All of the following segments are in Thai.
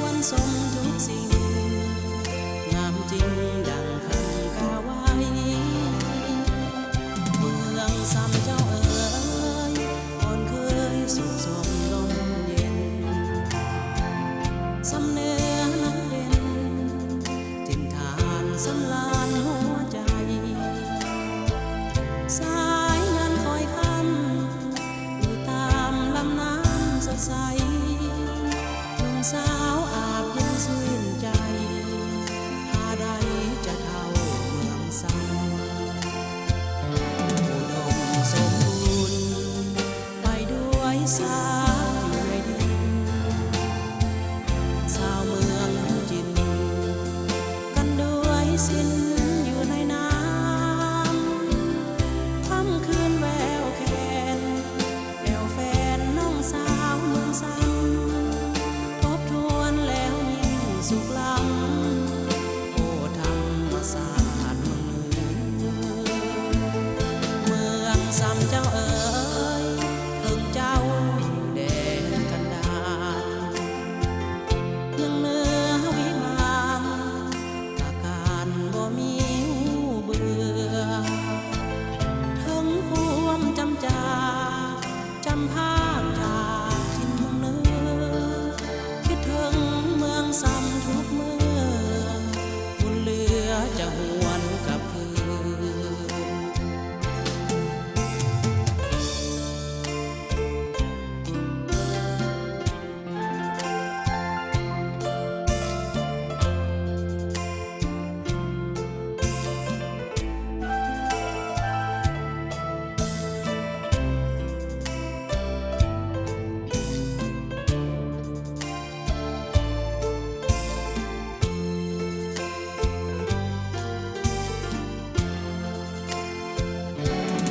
วนสมทุกสิ่งงามจริงดังคำกล่าวไว้เมืองซ้ำเจ้าเอ๋ยก่อนเคยสุขสมลมเย็นสำเนื้อน้ำเป็นทิมทานสำลานหัวใจสายงานคอยคำอยู่ตามลำน้ำสดใสหนุ่มสาวอาบเย็นชื่นใจหาใดจะเท่าเมืองซ้ำอุดมสมบูรณ์ไปด้วยสายอยู่ในดินสาวเมืองจินกันด้วยสิ้นอยู่ในน้ำค่ำคืนแววแคนแอวแฟนน้องสาวเมืองซ้ำทบทวนแล้วยิ่งสุขล้ำโอ้ธรรมศาสตร์เมืองเหนือเมืองซ้ำเจ้าเอ๋ยเพิ่งเจ้าแดนกันดารยังเหนือวิมานตาการบ่มีเบื่อถึงความจำจำภาพจากทินเมืองเหนือคิดถึงเมืองซ้ำทุกเมื่อบนเรือจะหวนกลับคืน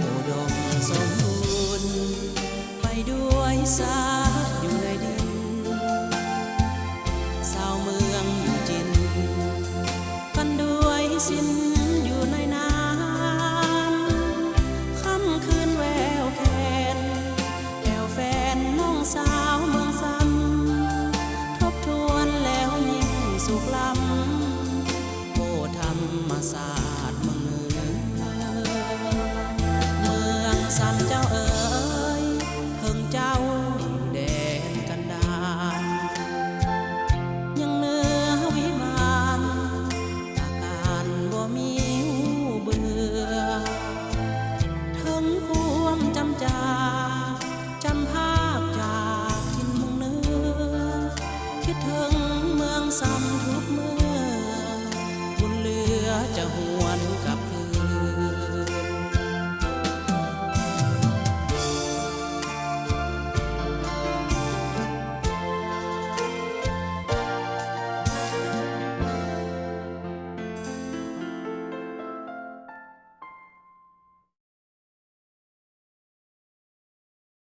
อุดมสมบูรณ์ไปด้วยสายอยู่ในดินสาวเมืองอยู่จินกันด้วยสิ้นอยู่ในน้ำค่ำคืนแววแคนแอวแฟนน้องสาวเมืองซ้ำทบทวนแล้วยิ่งสุขล้ำโอ้ธรรมศาสตร์เมืองเหนือเมืองซ้ำเจ้าเอ๋ยเพิ่งเจ้าแดนกันดารยังเหนือวิมานตาการบ่มีเบื่อถึงความจำภาพจากทินเมืองเหนือคิดถึงเมืองซ้ำทุกเมื่อบนเรือจะหวนกลับ